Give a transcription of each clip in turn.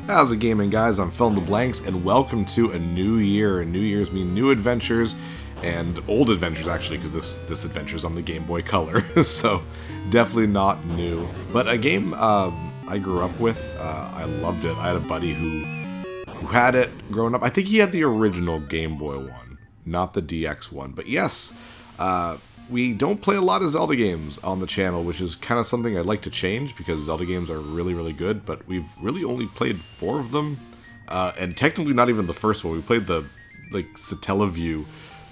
How's it gaming, guys? I'm Fill in the Blanks, and welcome to a new year. And New Year's mean new adventures, and old adventures actually, because this adventure's on the Game Boy Color, so definitely not new. But a game I grew up with, I loved it. I had a buddy who had it growing up. I think he had the original Game Boy one, not the DX one. But yes, we don't play a lot of Zelda games on the channel, which is kind of something I'd like to change, because Zelda games are really, really good, but we've really only played 4 of them, and technically not even the first one. We played the, Satellaview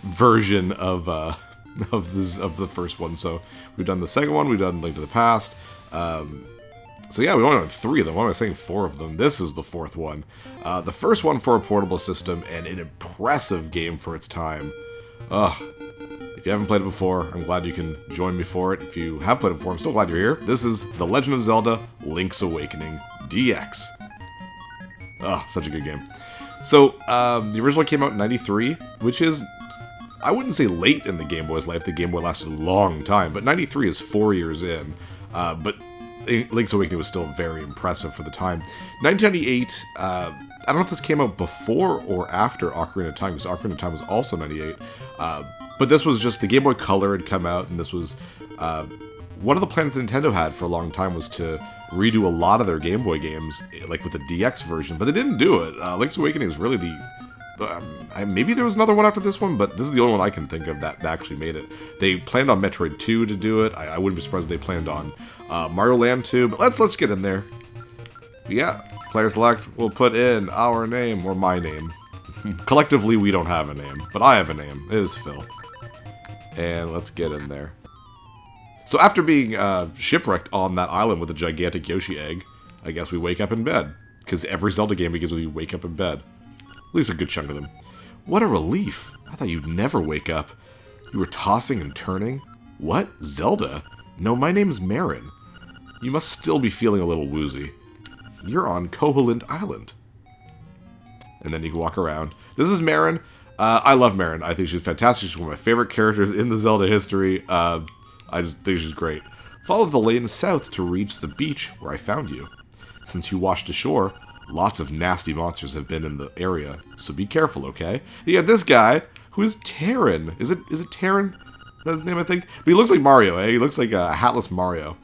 version of the first one, so we've done the second one, we've done Link to the Past, so yeah, we only done 3 of them. Why am I saying 4 of them? This is the 4th one. The first one for a portable system, and an impressive game for its time. If you haven't played it before, I'm glad you can join me for it. If you have played it before, I'm still glad you're here. This is The Legend of Zelda Link's Awakening DX. Such a good game. So, the original came out in 93, which is, I wouldn't say late in the Game Boy's life. The Game Boy lasted a long time, but 93 is 4 years in. But Link's Awakening was still very impressive for the time. 1998, I don't know if this came out before or after Ocarina of Time, because Ocarina of Time was also 98. But this was just, the Game Boy Color had come out, and this was, one of the plans Nintendo had for a long time was to redo a lot of their Game Boy games, like with the DX version, but they didn't do it. Link's Awakening is really the, maybe there was another one after this one, but this is the only one I can think of that actually made it. They planned on Metroid 2 to do it. I wouldn't be surprised if they planned on Mario Land 2, but let's get in there. Yeah, player select, we'll put in our name, or my name. Collectively, we don't have a name, but I have a name. It is Phil. And let's get in there. So after being shipwrecked on that island with a gigantic Yoshi egg, I guess we wake up in bed. Because every Zelda game begins with you wake up in bed. At least a good chunk of them. What a relief. I thought you'd never wake up. You were tossing and turning. What? Zelda? No, my name's Marin. You must still be feeling a little woozy. You're on Koholint Island. And then you can walk around. This is Marin. I love Marin. I think she's fantastic. She's one of my favorite characters in the Zelda history. I just think she's great. Follow the lane south to reach the beach where I found you. Since you washed ashore, lots of nasty monsters have been in the area, so be careful, okay? You got this guy, who is Terran. Is it Terran? That's his name, I think? But he looks like Mario, eh? He looks like a hatless Mario.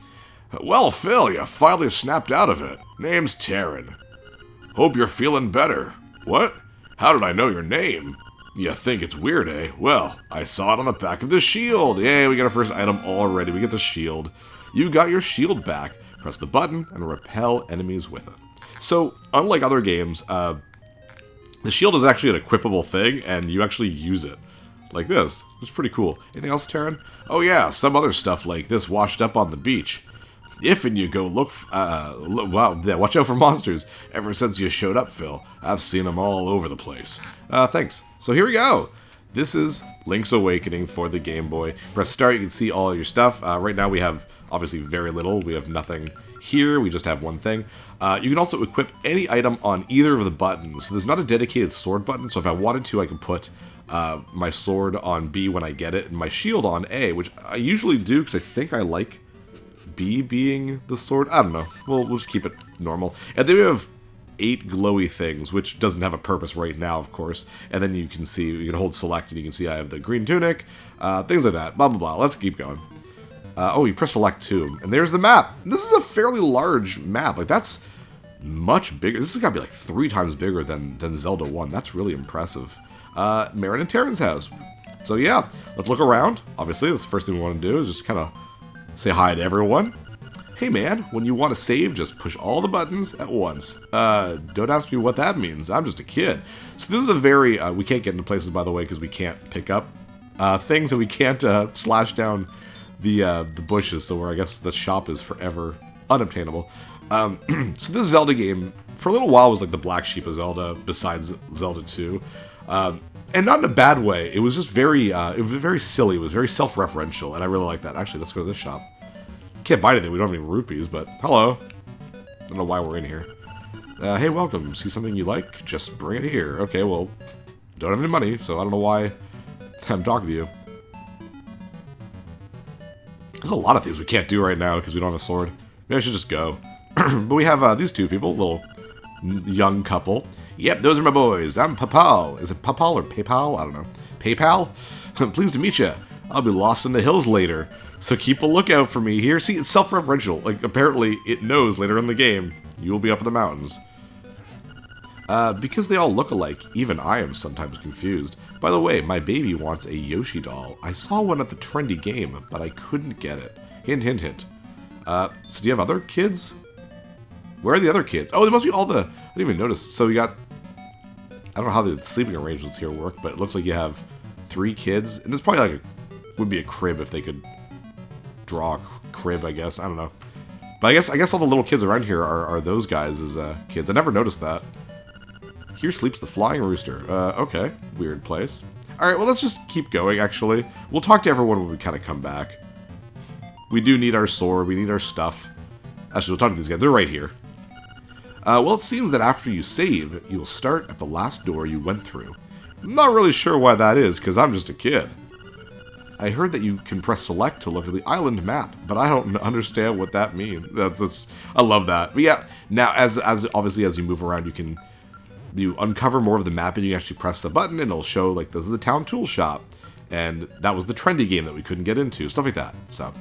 Well, Phil, you finally snapped out of it. Name's Terran. Hope you're feeling better. What? How did I know your name? You think it's weird, eh? Well, I saw it on the back of the shield. Yay, we got our first item already. We get the shield. You got your shield back. Press the button and repel enemies with it. So, unlike other games, the shield is actually an equipable thing, and you actually use it. Like this. It's pretty cool. Anything else, Terran? Oh yeah, some other stuff like this washed up on the beach. If and you go watch out for monsters. Ever since you showed up, Phil, I've seen them all over the place. Thanks. So here we go. This is Link's Awakening for the Game Boy. Press start, you can see all your stuff. Right now we have, obviously, very little. We have nothing here. We just have one thing. You can also equip any item on either of the buttons. So there's not a dedicated sword button, so if I wanted to, I can put my sword on B when I get it, and my shield on A, which I usually do, because I think I like B being the sword. I don't know. We'll just keep it normal. And then we have 8 glowy things, which doesn't have a purpose right now, of course. And then you can see, you can hold select, and you can see I have the green tunic, things like that. Blah, blah, blah. Let's keep going. You press select too. And there's the map. This is a fairly large map. Like, that's much bigger. This has got to be like 3 times bigger than Zelda 1. That's really impressive. Marin and Terran's house. So yeah, let's look around. Obviously, that's the first thing we want to do is just kind of say hi to everyone. Hey man, when you want to save, just push all the buttons at once. Don't ask me what that means. I'm just a kid. So this is a very, we can't get into places, by the way, because we can't pick up things, and we can't slash down the bushes, so where I guess the shop is forever unobtainable. So this Zelda game, for a little while, was like the black sheep of Zelda, besides Zelda 2. And not in a bad way. It was just very, it was very silly. It was very self-referential, and I really like that. Actually, let's go to this shop. Can't buy anything. We don't have any rupees, but hello. Don't know why we're in here. Hey, welcome. See something you like? Just bring it here. Okay, well, don't have any money, so I don't know why I'm talking to you. There's a lot of things we can't do right now because we don't have a sword. Maybe I should just go. But we have these two people, little young couple. Yep, those are my boys. I'm Papal. Is it Papal or PayPal? I don't know. PayPal? Pleased to meet you. I'll be lost in the hills later, so keep a lookout for me here. See, it's self-referential. Like, apparently, it knows later in the game you will be up in the mountains. Because they all look alike, even I am sometimes confused. By the way, my baby wants a Yoshi doll. I saw one at the trendy game, but I couldn't get it. Hint, hint, hint. So do you have other kids? Where are the other kids? Oh, they must be all the... I didn't even notice. So you got... I don't know how the sleeping arrangements here work, but it looks like you have 3 kids. And there's probably like would be a crib if they could draw a crib, I guess. I don't know. But I guess all the little kids around here are those guys as kids. I never noticed that. Here sleeps the flying rooster. Okay. Weird place. Alright, well, let's just keep going, actually. We'll talk to everyone when we kind of come back. We do need our sword. We need our stuff. Actually, we'll talk to these guys. They're right here. Well, it seems that after you save, you'll start at the last door you went through. I'm not really sure why that is, because I'm just a kid. I heard that you can press select to look at the island map, but I don't understand what that means. I love that. But yeah, now as obviously as you move around, you uncover more of the map, and you actually press the button, and it'll show like this is the town tool shop, and that was the trendy game that we couldn't get into, stuff like that. So.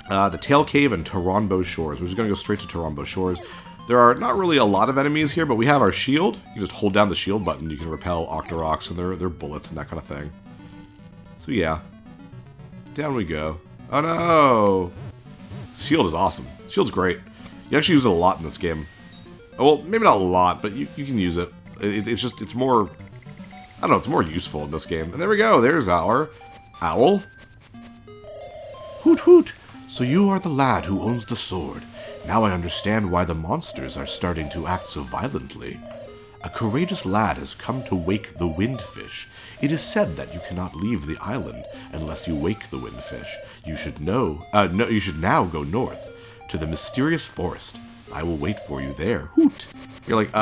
The Tail Cave and Taronbo Shores. We're just going to go straight to Taronbo Shores. There are not really a lot of enemies here, but we have our shield. You can just hold down the shield button. You can repel Octoroks and their bullets and that kind of thing. So yeah. Down we go. Oh no! Shield is awesome. Shield's great. You actually use it a lot in this game. Well, maybe not a lot, but you can use it. It's more... I don't know, it's more useful in this game. And there we go. There's our owl. Hoot hoot! So you are the lad who owns the sword. Now I understand why the monsters are starting to act so violently. A courageous lad has come to wake the windfish. It is said that you cannot leave the island unless you wake the windfish. You should you should now go north to the mysterious forest. I will wait for you there. Hoot! You're like,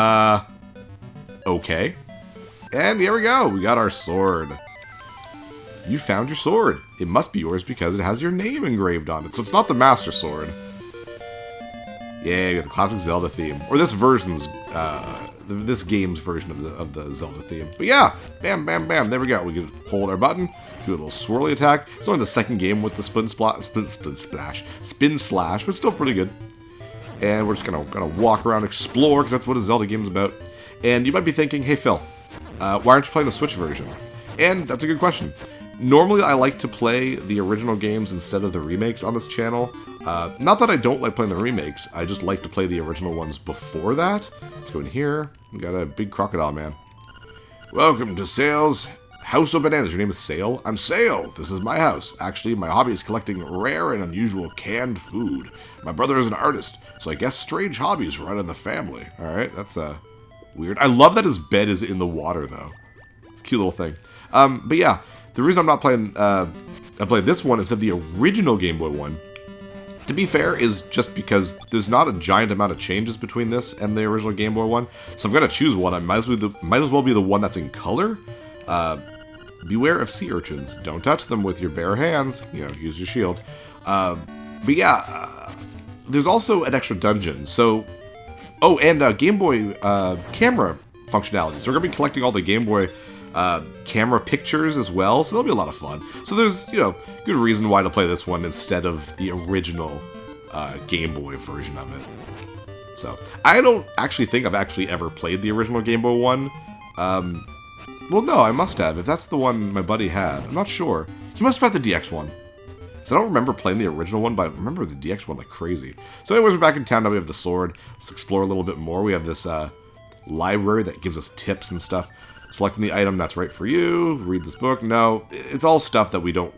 okay. And here we go. We got our sword. You found your sword. It must be yours because it has your name engraved on it. So it's not the Master Sword. Yeah, you got the classic Zelda theme. Or this version's, this game's version of the Zelda theme. But yeah, bam, bam, bam. There we go. We can hold our button, do a little swirly attack. It's only the second game with the spin slash, but still pretty good. And we're just gonna walk around, explore, because that's what a Zelda game's about. And you might be thinking, hey Phil, why aren't you playing the Switch version? And that's a good question. Normally, I like to play the original games instead of the remakes on this channel. Not that I don't like playing the remakes, I just like to play the original ones before that. Let's go in here. We got a big crocodile man. Welcome to Sail's House of Bananas. Your name is Sail? I'm Sail. This is my house. Actually, my hobby is collecting rare and unusual canned food. My brother is an artist, so I guess strange hobbies run in the family. Alright, that's weird. I love that his bed is in the water, though. Cute little thing. But yeah. The reason I'm not playing, I played this one instead of the original Game Boy one, to be fair, is just because there's not a giant amount of changes between this and the original Game Boy one. So if I'm going to choose one, I might as well be the one that's in color. Beware of sea urchins. Don't touch them with your bare hands. You know, use your shield. But yeah, there's also an extra dungeon. So, oh, and Game Boy camera functionalities. So we're going to be collecting all the Game Boy camera pictures as well, so that'll be a lot of fun. So there's, you know, good reason why to play this one instead of the original Game Boy version of it. So, I don't actually think I've actually ever played the original Game Boy one. Well, no, I must have, if that's the one my buddy had. I'm not sure. He must have had the DX one. So I don't remember playing the original one, but I remember the DX one like crazy. So anyways, we're back in town, now we have the sword. Let's explore a little bit more. We have this library that gives us tips and stuff. Selecting the item that's right for you. Read this book. No, it's all stuff that we don't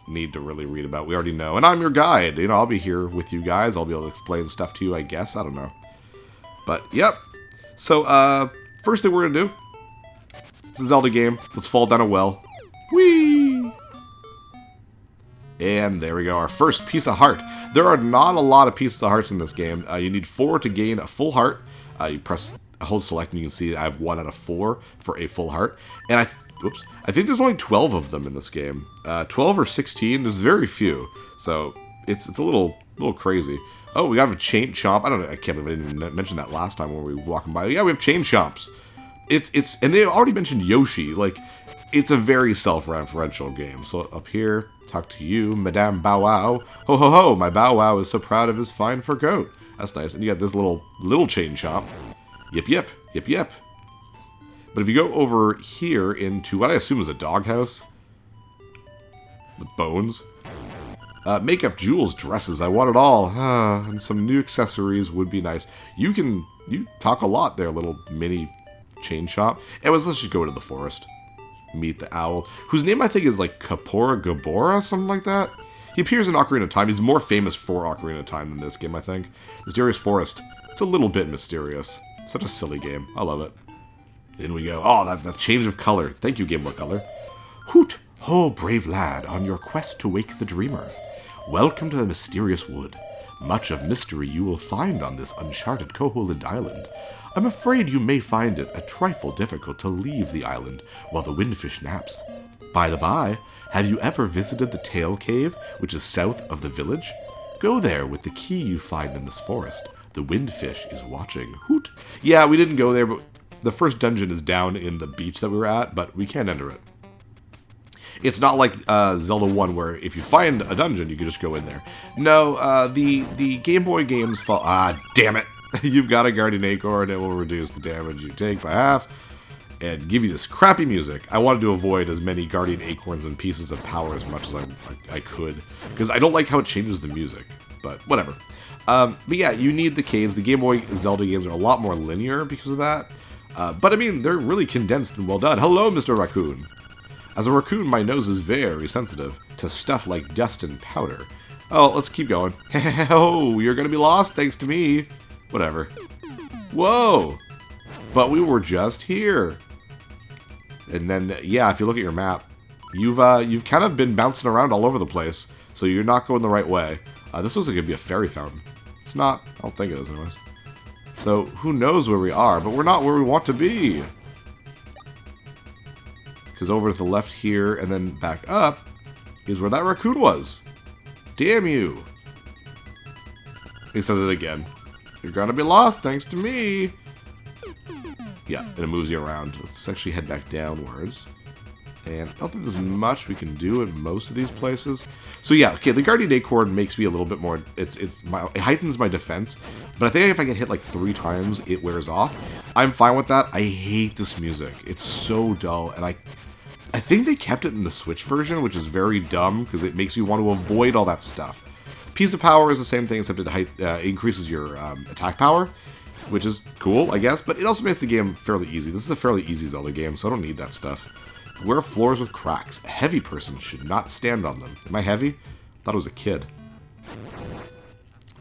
need to really read about. We already know. And I'm your guide. You know, I'll be here with you guys. I'll be able to explain stuff to you, I guess. I don't know. But, yep. So, first thing we're going to do. It's a Zelda game. Let's fall down a well. Whee! And there we go. Our first piece of heart. There are not a lot of pieces of hearts in this game. You need 4 to gain a full heart. You press... hold select and you can see I have 1 out of 4 for a full heart. And I think there's only 12 of them in this game. 12 or 16, there's very few. So it's a little crazy. Oh, we have a chain chomp. I don't know. I can't believe I didn't mention that last time when we were walking by. Yeah, we have chain chomps. And they already mentioned Yoshi. Like, it's a very self-referential game. So up here, talk to you, Madame Bow Wow. Ho ho ho! My Bow Wow is so proud of his fine fur coat. That's nice. And you got this little chain chomp. Yip yip yip yip. But if you go over here into what I assume is a doghouse with bones. Makeup, jewels, dresses, I want it all. And some new accessories would be nice. You talk a lot there, little mini chain shop. Anyways, let's just go to the forest. Meet the owl, whose name I think is like Kapora Gabora, something like that. He appears in Ocarina of Time. He's more famous for Ocarina of Time than this game, I think. Mysterious Forest. It's a little bit mysterious. Such a silly game. I love it. In we go. Oh, that change of color. Thank you, Game Boy Color. Hoot! Ho, brave lad, on your quest to wake the dreamer. Welcome to the mysterious wood. Much of mystery you will find on this uncharted Koholint Island. I'm afraid you may find it a trifle difficult to leave the island while the windfish naps. By the by, have you ever visited the Tail Cave, which is south of the village? Go there with the key you find in this forest. The windfish is watching. Hoot! Yeah, we didn't go there, but the first dungeon is down in the beach that we were at, but we can't enter it. It's not like Zelda 1 where if you find a dungeon, you can just go in there. No, the Game Boy games fall... Ah, damn it! You've got a Guardian Acorn, it will reduce the damage you take by half, and give you this crappy music. I wanted to avoid as many Guardian Acorns and pieces of power as much as I could, because I don't like how it changes the music, but whatever. But yeah, you need the caves. The Game Boy Zelda games are a lot more linear because of that. But I mean, they're really condensed and well done. Hello, Mr. Raccoon! As a raccoon, my nose is very sensitive to stuff like dust and powder. Oh, let's keep going. Oh, you're gonna be lost thanks to me. Whatever. Whoa! But we were just here. And then, yeah, if you look at your map, you've kind of been bouncing around all over the place, so you're not going the right way. This looks like it'd be a fairy fountain. It's not. I don't think it is, anyways. So, who knows where we are, but we're not where we want to be. Because over to the left here, and then back up, is where that raccoon was. Damn you. He says it again. You're gonna be lost thanks to me. Yeah, and it moves you around. Let's actually head back downwards. And I don't think there's much we can do in most of these places. So yeah, okay, the Guardian Acorn makes me a little bit more... It heightens my defense. But I think if I get hit like 3 times, it wears off. I'm fine with that. I hate this music. It's so dull. And I think they kept it in the Switch version, which is very dumb, because it makes me want to avoid all that stuff. Piece of Power is the same thing, except it increases your attack power, which is cool, I guess. But it also makes the game fairly easy. This is a fairly easy Zelda game, so I don't need that stuff. Wear floors with cracks. A heavy person should not stand on them. Am I heavy? Thought it was a kid.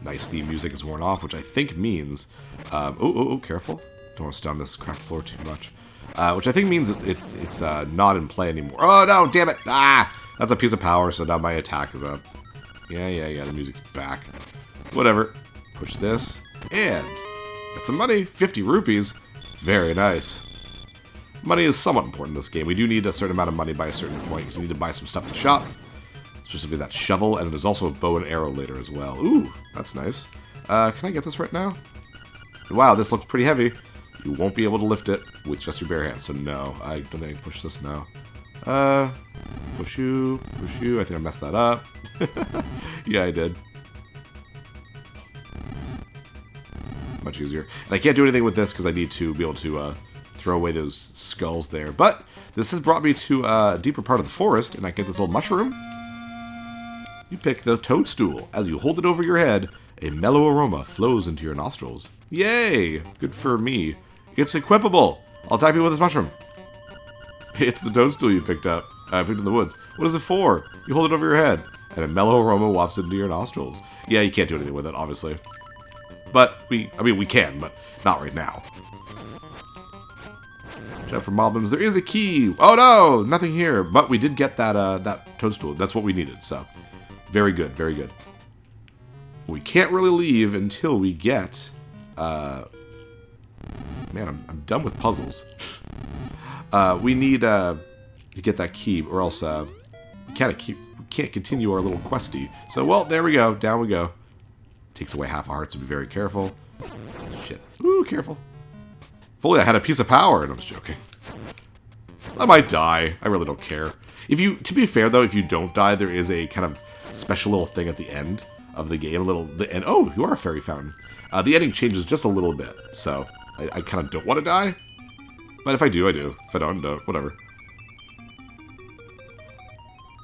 Nice theme music is worn off, which I think means... oh, careful. Don't want to stand on this cracked floor too much. Which I think means it's not in play anymore. Oh, no, damn it! Ah! That's a piece of power, so now my attack is up. Yeah, the music's back. Whatever. Push this, and... get some money! 50 rupees! Very nice. Money is somewhat important in this game. We do need a certain amount of money by a certain point, because we need to buy some stuff in the shop. Specifically that shovel, and there's also a bow and arrow later as well. Ooh, that's nice. Can I get this right now? Wow, this looks pretty heavy. You won't be able to lift it with just your bare hands, so no. I don't think I can push this now. Push you. I think I messed that up. Yeah, I did. Much easier. And I can't do anything with this because I need to be able to throw away those skulls there. But this has brought me to a deeper part of the forest, and I get this little mushroom. You pick the toadstool. As you hold it over your head, a mellow aroma flows into your nostrils. Yay! Good for me. It's equipable. I'll type you with this mushroom. It's the toadstool you picked up. I picked in the woods. What is it for? You hold it over your head, and a mellow aroma wafts into your nostrils. Yeah, you can't do anything with it, obviously. But we can, but not right now. Check for moblins. There is a key. Oh no, nothing here. But we did get that toadstool. That's what we needed. So, very good, very good. We can't really leave until we get. Man, I'm done with puzzles. We need to get that key, or else we can't continue our little questy. So, well, there we go. Down we go. Takes away half a heart, so be very careful. Shit. Ooh, careful. If only I had a piece of power, and I'm just joking. I might die. I really don't care. To be fair, though, if you don't die, there is a kind of special little thing at the end of the game. Oh, you are a fairy fountain. The ending changes just a little bit, so I kind of don't want to die. But if I do, I do. If I don't, whatever.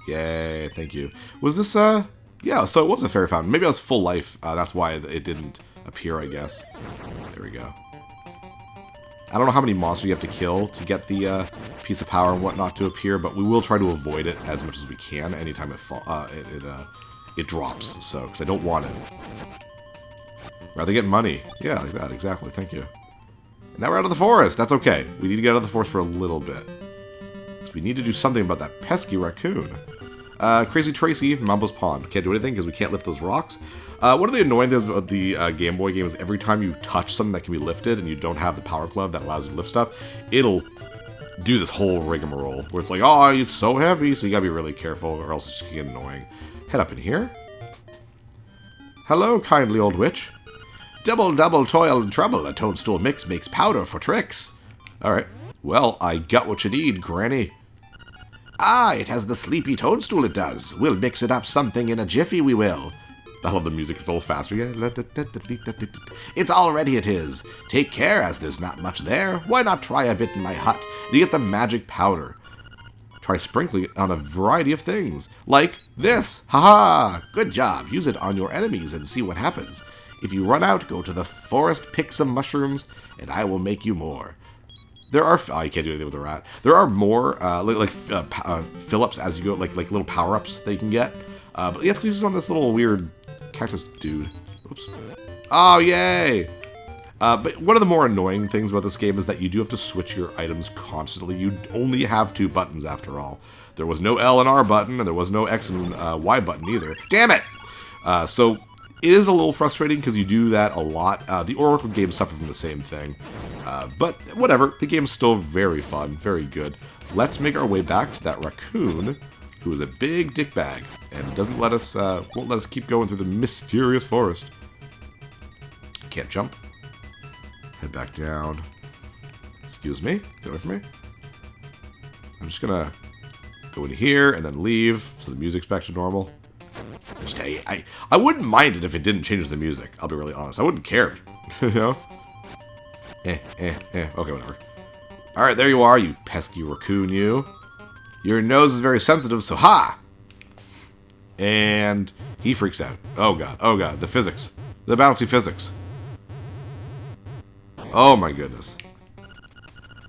Yay, thank you. Was this, yeah, so it was a fairy fountain. Maybe I was full life. That's why it didn't appear, I guess. There we go. I don't know how many monsters you have to kill to get the piece of power and whatnot to appear, but we will try to avoid it as much as we can anytime it drops. So, because I don't want it. Rather get money. Yeah, like that, exactly. Thank you. And now we're out of the forest. That's okay. We need to get out of the forest for a little bit. So we need to do something about that pesky raccoon. Crazy Tracy, Mambo's Pond. Can't do anything because we can't lift those rocks. One of the annoying things about the Game Boy game is every time you touch something that can be lifted and you don't have the power glove that allows you to lift stuff, it'll do this whole rigmarole where it's like, oh, it's so heavy, so you gotta be really careful or else it's just gonna get annoying. Head up in here. Hello, kindly old witch. Double, double toil and trouble, a toadstool mix makes powder for tricks. Alright. Well, I got what you need, Granny. Ah, it has the sleepy toadstool, it does. We'll mix it up something in a jiffy, we will. I love the music, it's a little faster. Yeah. It's all ready, it is. Take care, as there's not much there. Why not try a bit in my hut to get the magic powder? Try sprinkling it on a variety of things, like this. Haha! Good job. Use it on your enemies and see what happens. If you run out, go to the forest, pick some mushrooms, and I will make you more. There are... Oh, you can't do anything with the rat. There are more, fill-ups as you go, like little power-ups that you can get. But you have to use it on this little weird cactus dude. Oops. Oh, yay! But one of the more annoying things about this game is that you do have to switch your items constantly. You only have 2 buttons, after all. There was no L and R button, and there was no X and Y button either. Damn it! So it is a little frustrating because you do that a lot. The Oracle games suffer from the same thing. But whatever, the game's still very fun, very good. Let's make our way back to that raccoon, who is a big dickbag, and won't let us keep going through the mysterious forest. Can't jump. Head back down. Excuse me, get away from me. I'm just gonna go in here and then leave, so the music's back to normal. I wouldn't mind it if it didn't change the music, I'll be really honest. I wouldn't care, you know? Okay, whatever. Alright, there you are, you pesky raccoon, you. Your nose is very sensitive, so ha! And he freaks out. Oh god, the physics. The bouncy physics. Oh my goodness.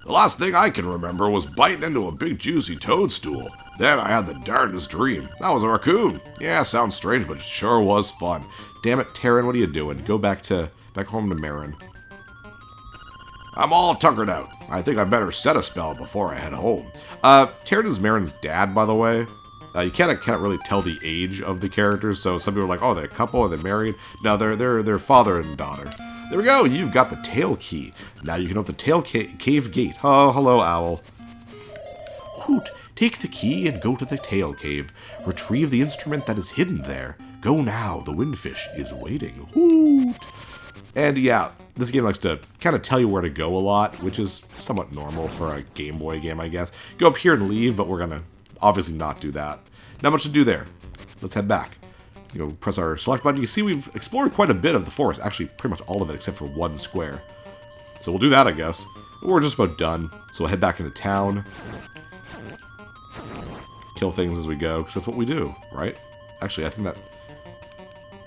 The last thing I can remember was biting into a big juicy toadstool. Then I had the darndest dream. That was a raccoon. Yeah, sounds strange, but it sure was fun. Damn it, Taryn, what are you doing? Go back home to Marin. I'm all tuckered out. I think I better set a spell before I head home. Taryn is Marin's dad, by the way. You can't really tell the age of the characters, so some people are like, oh, they're a couple, are they married? No, they're father and daughter. There we go, you've got the tail key. Now you can open the tail cave gate. Oh, hello, owl. Hoot, take the key and go to the tail cave. Retrieve the instrument that is hidden there. Go now, the windfish is waiting. Hoot. And yeah, this game likes to kind of tell you where to go a lot, which is somewhat normal for a Game Boy game, I guess. Go up here and leave, but we're going to obviously not do that. Not much to do there. Let's head back. You know, press our select button. You see we've explored quite a bit of the forest. Actually, pretty much all of it except for one square. So we'll do that, I guess. We're just about done. So we'll head back into town. Kill things as we go, because that's what we do, right? Actually, I think that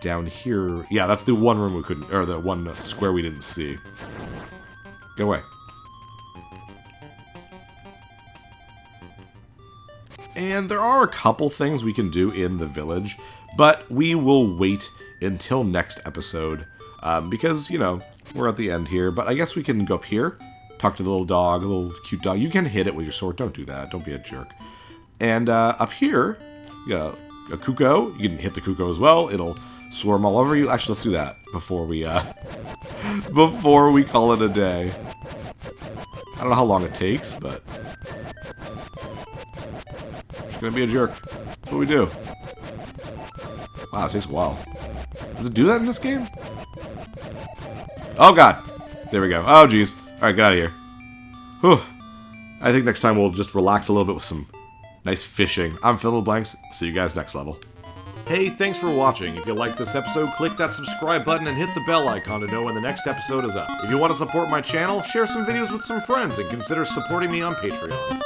down here... Yeah, that's the one room we couldn't... Or the one square we didn't see. Go away. And there are a couple things we can do in the village, but we will wait until next episode, because, you know, we're at the end here. But I guess we can go up here, talk to the little dog, a little cute dog. You can hit it with your sword. Don't do that. Don't be a jerk. And up here, you got a cuckoo. You can hit the cuckoo as well. It'll swarm all over you. Actually, let's do that before we call it a day. I don't know how long it takes, but it's gonna be a jerk. That's what we do. Wow, it takes a while. Does it do that in this game? Oh god. There we go. Oh jeez. Alright, get out of here. Whew. I think next time we'll just relax a little bit with some nice fishing. I'm Fill in the Blanks. See you guys next level. Hey, thanks for watching. If you liked this episode, click that subscribe button and hit the bell icon to know when the next episode is up. If you want to support my channel, share some videos with some friends and consider supporting me on Patreon.